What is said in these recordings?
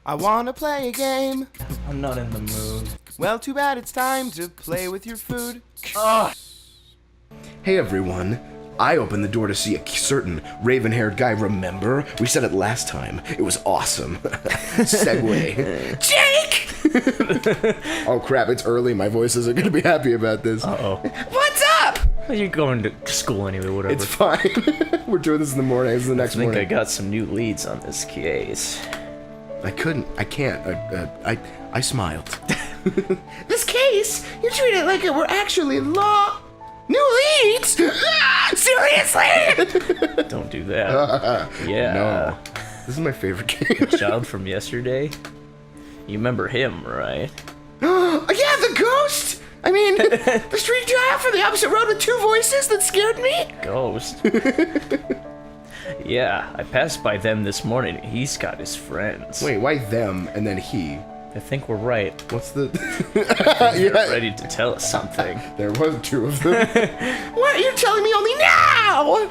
I wanna play a game. I'm not in the mood. Well, too bad it's time to play with your food. Hey everyone, I opened the door to see a certain raven-haired guy. Remember? We said it last time. It was awesome. Segue. Jake! Oh crap, it's early. My voice isn't gonna be happy about this. Uh-oh. What's up? Well, you're going to school anyway, whatever. It's fine. We're doing this in the morning. This is the next I think morning. I got some new leads on this case. I can't. I smiled. This case? You treat it like it were actually law. New leads? Seriously? Don't do that. Yeah. No. This is my favorite game. Child from yesterday? You remember him, right? Yeah, the ghost! I mean, the street giant from the opposite road with two voices that scared me? Ghost. Yeah, I passed by them this morning. He's got his friends. Wait, why them and then he? I think we're right. What's the... You're ready to tell us something. There was two of them. What? You're telling me only now?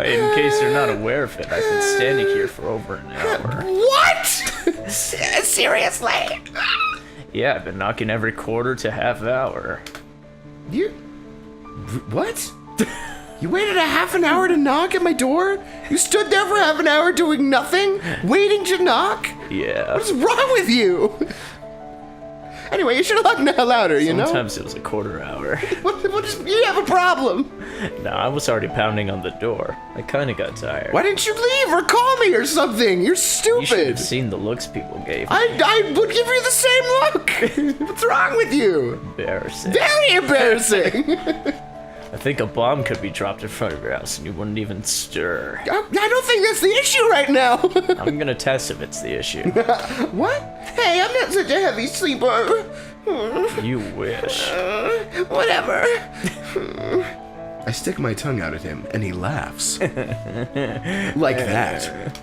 In case you're not aware of it, I've been standing here for over an hour. What? Seriously? Yeah, I've been knocking every quarter to half hour. You... What? You waited a half an hour to knock at my door? You stood there for half an hour doing nothing? Waiting to knock? Yeah. What's wrong with you? Anyway, you should have knocked louder, you know? Sometimes it was a quarter hour. You have a problem. No, I was already pounding on the door. I kinda got tired. Why didn't you leave or call me or something? You're You should stupid. have seen the looks people gave me. I would give you the same look. What's wrong with you? Embarrassing. Very embarrassing. I think a bomb could be dropped in front of your house and you wouldn't even stir. I don't think that's the issue right now. I'm gonna test if it's the issue. What? Hey, I'm not such a heavy sleeper. You wish. Whatever. I stick my tongue out at him, and he laughs. Like that.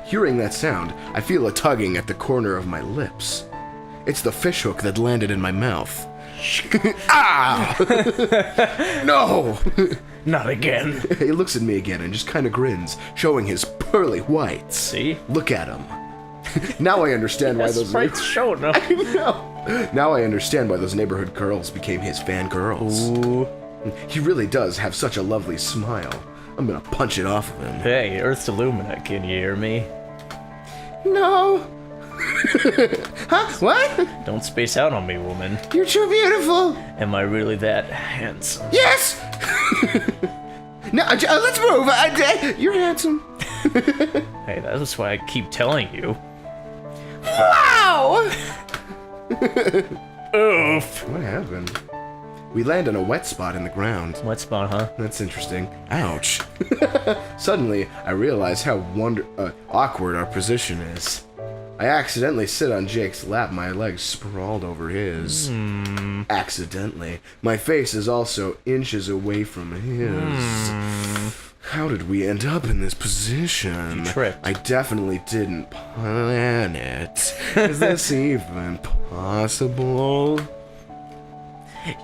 Hearing that sound, I feel a tugging at the corner of my lips. It's the fishhook that landed in my mouth. Ah! No! Not again. He looks at me again and just kind of grins, showing his pearly whites. See? Look at him. Now I understand why those... Sprite's showing up. No. Now I understand why those neighborhood girls became his fangirls. Ooh. He really does have such a lovely smile. I'm gonna punch it off of him. Hey, Earth's Illumina, can you hear me? No. Huh? What? Don't space out on me, woman. You're too beautiful. Am I really that handsome? Yes. No, let's move. You're handsome. Hey, that's why I keep telling you. Wow. Oof. What happened? We land on a wet spot in the ground. Wet spot, huh? That's interesting. Ouch. Suddenly, I realize how awkward our position is. I accidentally sit on Jake's lap, my legs sprawled over his. Accidentally. My face is also inches away from his. How did we end up in this position? You tripped. I definitely didn't plan it. Is this even possible?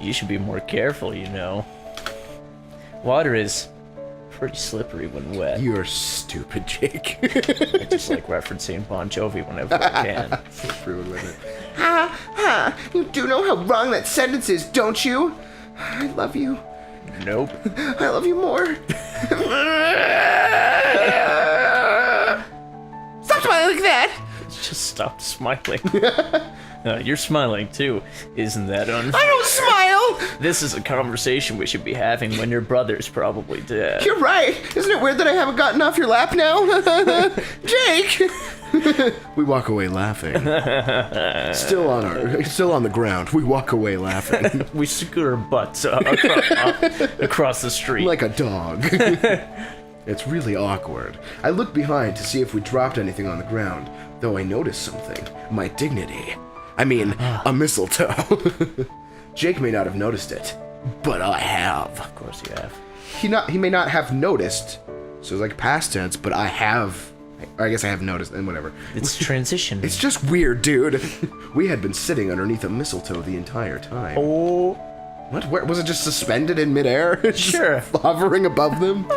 You should be more careful, you know. Water is pretty slippery when wet. You're stupid, Jake. I just like referencing Bon Jovi whenever I can. Screwed with it. Ha! You do know how wrong that sentence is, don't you? I love you. Nope. I love you more. Stop smiling like that! Just stop smiling. You're smiling too. Isn't that I don't smile! This is a conversation we should be having when your brother's probably dead. You're right. Isn't it weird that I haven't gotten off your lap now? Jake! We walk away laughing. Still on the ground. We walk away laughing. We scoot our butts across the street. Like a dog. It's really awkward. I look behind to see if we dropped anything on the ground, though I noticed something. My dignity. I mean, a mistletoe. Jake may not have noticed it, but I have. Of course you have. He may not have noticed, so it's like past tense, but I have. I guess I have noticed, and whatever. It's transition. It's just weird, dude. We had been sitting underneath a mistletoe the entire time. Oh. What? Where, was it just suspended in midair? Sure. Just hovering above them?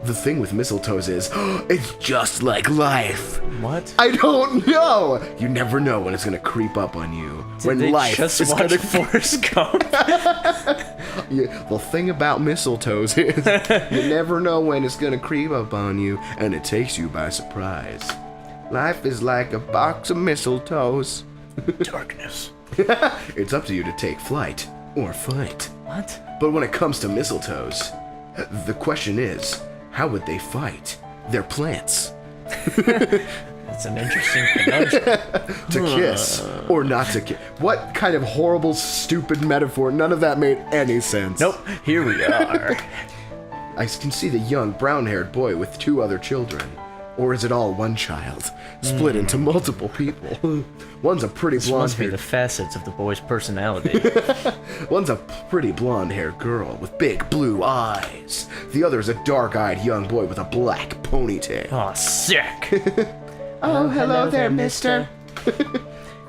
The thing with mistletoes is, it's just like life. What? I don't know. You never know when it's gonna creep up on you. Did they just watch gonna. Forrest Gump? Yeah, the thing about mistletoes is, you never know when it's gonna creep up on you, and it takes you by surprise. Life is like a box of mistletoes. Darkness. It's up to you to take flight or fight. What? But when it comes to mistletoes, the question is, how would they fight? They're plants. That's an interesting conundrum. To kiss or not to kiss. What kind of horrible, stupid metaphor? None of that made any sense. Nope, here we are. I can see the young, brown-haired boy with 2 other children. Or is it all one child, split into multiple people? One's a pretty This must be blonde-haired... the facets of the boy's personality. One's a pretty blonde-haired girl with big blue eyes. The other's a dark-eyed young boy with a black ponytail. Aw, sick. Oh, hello there, mister.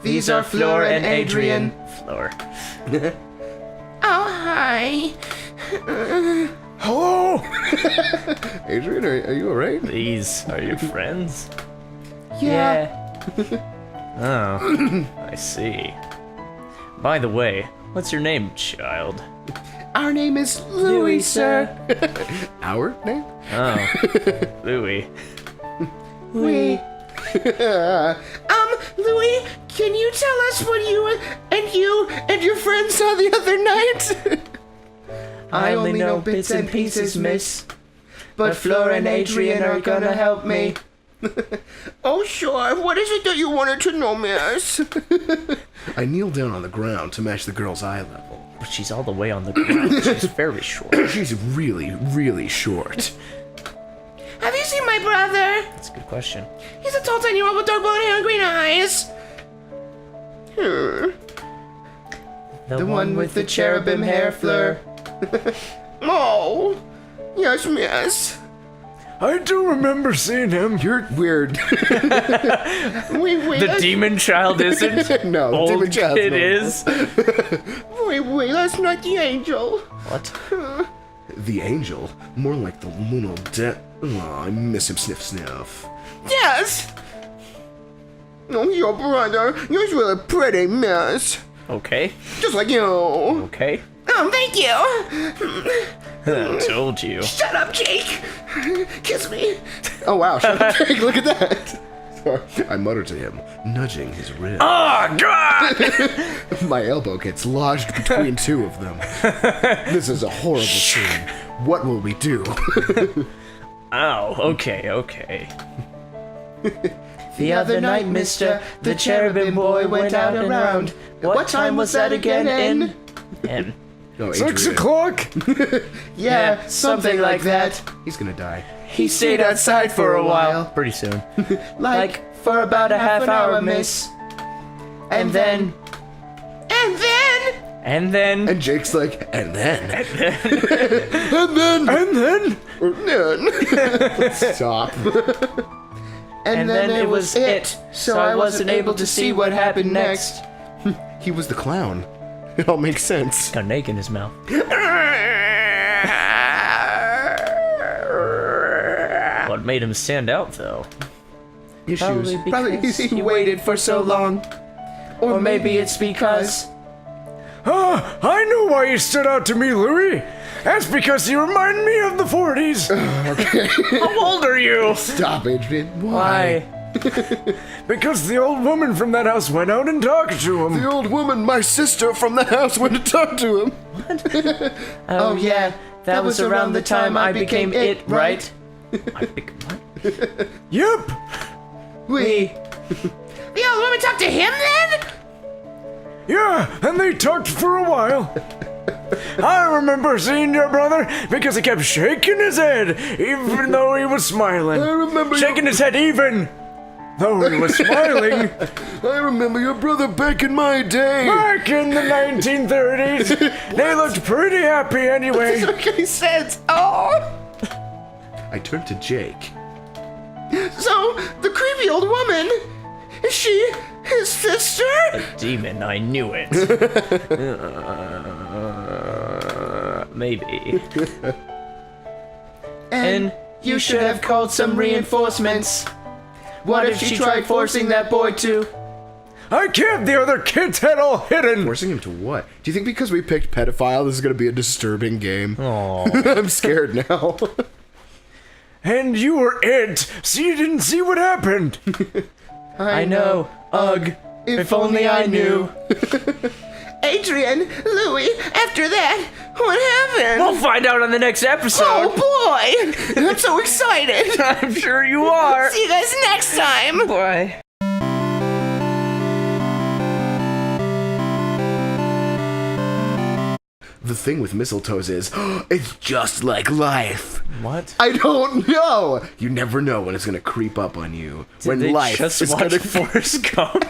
These are Fleur and Adrian. Floor. Oh, hi. Hello! Adrian, are you alright? These are your friends? Yeah. Oh, I see. By the way, what's your name, child? Our name is Louis, sir. Our name? Oh, Louis. We. Louis, can you tell us what you and your friends saw the other night? I only know bits and pieces, miss. But Fleur and Adrian are gonna help me. Oh, sure. What is it that you wanted to know, miss? I kneel down on the ground to match the girl's eye level. But she's all the way on the ground. She's very short. She's really, really short. Have you seen my brother? That's a good question. He's a tall 10-year-old with dark blonde hair and green eyes. The one with the cherubim hair, Fleur. Oh, yes, miss. I do remember seeing him. You're weird. The demon child isn't? No, Old demon child's kid not. is? Wait, that's not the angel. What? The angel? More like the lunar Oh, I miss him, sniff, sniff. Yes. Oh, your brother. You're really pretty, miss. Okay. Just like you. Okay. Thank you. I told you. Shut up, Jake. Kiss me. Oh, wow, shut up, Jake, look at that. Sorry. I muttered to him, nudging his rib. Oh, God! My elbow gets lodged between 2 of them. This is a horrible scene. What will we do? Ow, okay. The other night, mister, the cherubim boy went out around. What time was that again, in? And Oh, 6 Adrian. o'clock? Yeah, something like that. He's gonna die. He stayed outside for a while. pretty soon. Like, for about a half hour, miss. And then... And then... And Jake's like, and then. Stop. And then it was it. So I wasn't able to see what happened next. He was the clown. It all makes sense. Got an egg in his mouth. What made him stand out, though? Issues. Probably he waited for so long. Or maybe it's because... I know why you stood out to me, Louis. That's because you remind me of the 40s. How old are you? Stop, Adrian. Why? Because the old woman from that house went out and talked to him. The old woman, my sister from the house, went to talk to him. Oh yeah, that was around the time I became it, right? I think what? Yep. We... The old woman talked to him then? Yeah, and they talked for a while. I remember seeing your brother because he kept shaking his head, even though he was smiling. I remember Shaking his head even though he was smiling. I remember your brother back in my day. Back in the 1930s, they looked pretty happy anyway. Doesn't make any sense. Oh! I turned to Jake. So, the creepy old woman, is she his sister? Demon, I knew it. Maybe. And You should have called some reinforcements. What if she tried forcing that boy to? I can't. The other kids had all hidden. Forcing him to what? Do you think because we picked pedophile, this is gonna be a disturbing game? Aww. I'm scared now. And you were it, so you didn't see what happened. I know. Ugh. If only I knew. Adrian, Louis, after that, what happened? We'll find out on the next episode. Oh boy! I'm so excited! I'm sure you are. See you guys next time! Bye. The thing with Mistletoes is, it's just like life. What? I don't know. You never know when it's gonna creep up on you. Did when they life just is watch gonna Forrest Gump?